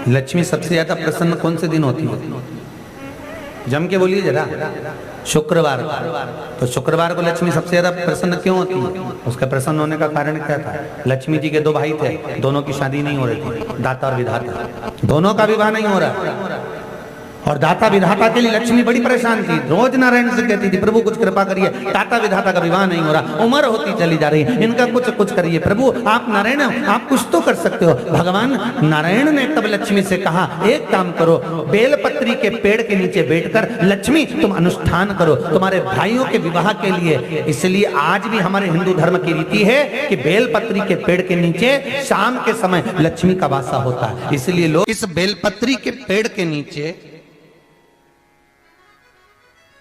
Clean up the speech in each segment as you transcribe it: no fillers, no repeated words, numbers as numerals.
लक्ष्मी सबसे ज्यादा प्रसन्न कौन से दिन होती है? जम के बोलिए जरा। शुक्रवार। तो शुक्रवार को लक्ष्मी सबसे ज्यादा प्रसन्न क्यों होती है? उसका प्रसन्न होने का कारण क्या था? लक्ष्मी जी के दो भाई थे, दोनों की शादी नहीं हो रही थी, दाता और विधाता, दोनों का विवाह नहीं हो रहा। और दाता विधाता के लिए लक्ष्मी बड़ी परेशान थी, रोज नारायण से कहती थी प्रभु कुछ कृपा करिए, दाता विधाता का विवाह नहीं हो रहा, उम्र होती चली जा रही है, इनका कुछ करिए प्रभु, आप नारायण आप कुछ तो कर सकते हो। भगवान नारायण ने तब लक्ष्मी से कहा एक काम करो, बेलपत्री के पेड़ के नीचे बैठकर लक्ष्मी तुम अनुष्ठान करो तुम्हारे भाइयों के विवाह के लिए। इसलिए आज भी हमारे हिंदू धर्म की रीति है कि बेलपत्री के पेड़ के नीचे शाम के समय लक्ष्मी का वासा होता है। इसलिए लोग इस बेलपत्री के पेड़ के नीचे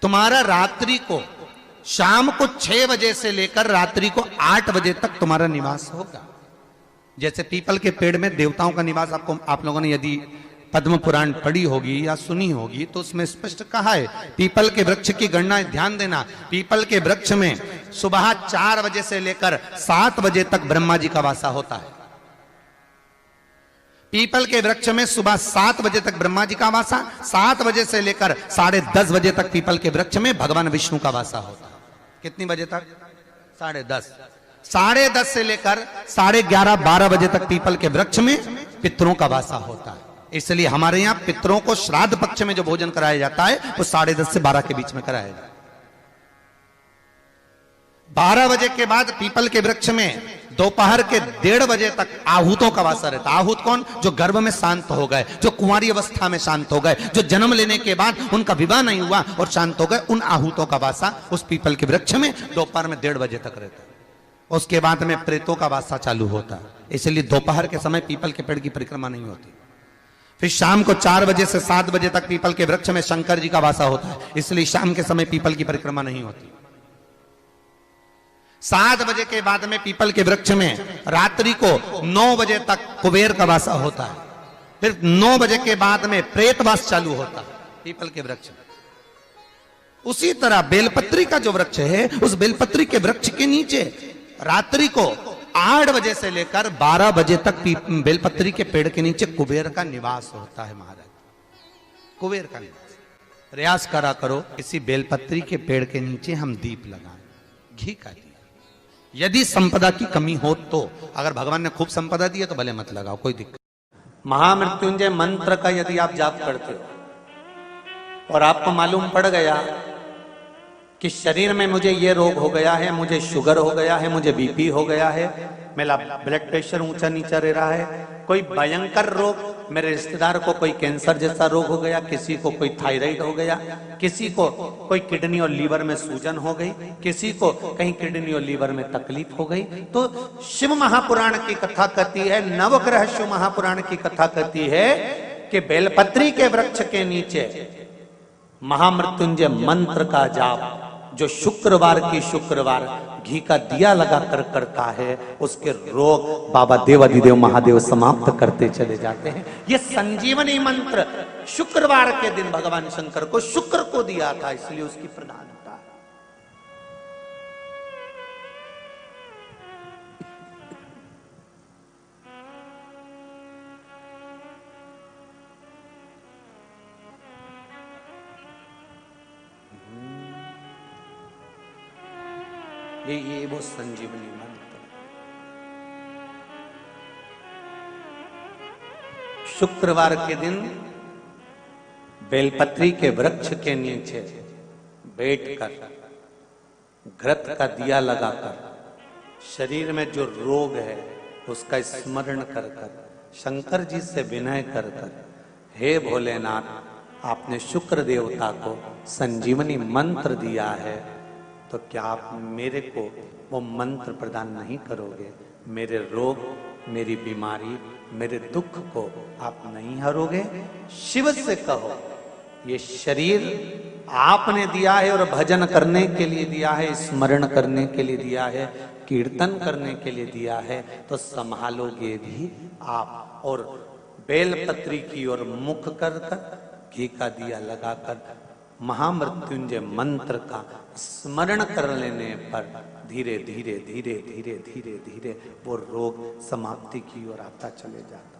तुम्हारा रात्रि को शाम को 6 बजे से लेकर रात्रि को 8 बजे तक तुम्हारा निवास होगा। जैसे पीपल के पेड़ में देवताओं का निवास, आपको आप लोगों ने यदि पद्म पुराण पढ़ी होगी या सुनी होगी तो उसमें स्पष्ट कहा है, पीपल के वृक्ष की गणना ध्यान देना, पीपल के वृक्ष में सुबह 4 बजे से लेकर 7 बजे तक ब्रह्मा जी का वासा होता है। पीपल के वृक्ष में सुबह 7 बजे तक ब्रह्मा जी का वासा, 7 बजे से लेकर 10:30 बजे तक पीपल के वृक्ष में भगवान विष्णु का वासा होता है। कितनी बजे तक? 10:30। 10:30 से लेकर 11:30 12 बजे तक पीपल के वृक्ष में पितरों का वासा होता है। इसलिए हमारे यहाँ पितरों को श्राद्ध पक्ष में जो भोजन कराया जाता है वो 10:30 से 12 के बीच में कराया जाता है। 12 बजे के बाद पीपल के वृक्ष में दोपहर के 1:30 बजे तक आहूतों का वासा रहता है। आहूत कौन? जो गर्भ में शांत हो गए, जो कुंवारी अवस्था में शांत हो गए, जो जन्म लेने के बाद उनका विवाह नहीं हुआ और शांत हो गए, उन आहूतों का वासा उस पीपल के वृक्ष में दोपहर में 1:30 बजे तक रहता है। उसके बाद में प्रेतों का वासा चालू होता है। इसलिए दोपहर के समय पीपल के पेड़ की परिक्रमा नहीं होती। फिर शाम को 4 बजे से 7 बजे तक पीपल के वृक्ष में शंकर जी का वासा होता है। इसलिए शाम के समय पीपल की परिक्रमा नहीं होती। 7 बजे के बाद में पीपल के वृक्ष में रात्रि को 9 बजे तक कुबेर का वासा होता है। फिर 9 बजे के बाद में प्रेतवास चालू होता है पीपल के वृक्ष में। उसी तरह बेलपत्री का जो वृक्ष है, उस बेलपत्री के वृक्ष के नीचे रात्रि को 8 बजे से लेकर 12 बजे तक बेलपत्री के पेड़ के नीचे कुबेर का निवास होता है। महाराज कुबेर का निवास। प्रयास करा करो इसी बेलपत्री के पेड़ के नीचे हम दीप लगाएं, घी का दीप। यदि संपदा की कमी हो तो, अगर भगवान ने खूब संपदा दी है तो भले मत लगाओ, कोई दिक्कत। महामृत्युंजय मंत्र का यदि आप जाप करते हो और आपको मालूम पड़ गया कि शरीर में मुझे ये रोग हो गया है, मुझे शुगर हो गया है, मुझे बीपी हो गया है, मेरा ब्लड प्रेशर ऊंचा नीचा रह रहा है, कोई भयंकर रोग, मेरे रिश्तेदार को कोई कैंसर जैसा रोग हो गया, किसी को कोई थायराइड हो गया, किसी को कोई किडनी और लीवर में सूजन हो गई, किसी को कहीं किडनी और लीवर में तकलीफ हो गई, तो शिव महापुराण की कथा कहती है, नवग्रह शिव महापुराण की कथा कहती है कि बेलपत्री के वृक्ष के नीचे महामृत्युंजय मंत्र का जाप जो शुक्रवार की शुक्रवार घी का दिया लगाकर करता है, उसके रोग बाबा देवाधिदेव महादेव समाप्त करते चले जाते हैं। ये संजीवनी मंत्र शुक्रवार के दिन भगवान शंकर को शुक्र को दिया था, इसलिए उसकी प्रधानता है। ये वो संजीवनी मंत्र। शुक्रवार के दिन बेलपत्री के वृक्ष के नीचे बैठकर घृत का दिया लगाकर शरीर में जो रोग है उसका स्मरण कर कर शंकर जी से विनय कर कर, हे भोलेनाथ, आपने शुक्र देवता को संजीवनी मंत्र दिया है, तो क्या आप मेरे को वो मंत्र प्रदान नहीं करोगे? मेरे रोग, मेरी बीमारी, मेरे दुख को आप नहीं हरोगे? शिव से कहो, ये शरीर आपने दिया है और भजन करने के लिए दिया है, स्मरण करने के लिए दिया है, कीर्तन करने के लिए दिया है, तो संभालोगे भी आप। और बेलपत्री की ओर मुख कर कर घी का दिया लगाकर महामृत्युंजय मंत्र का स्मरण कर लेने पर धीरे धीरे धीरे धीरे धीरे धीरे वो रोग समाप्ति की ओर आता चले जाते।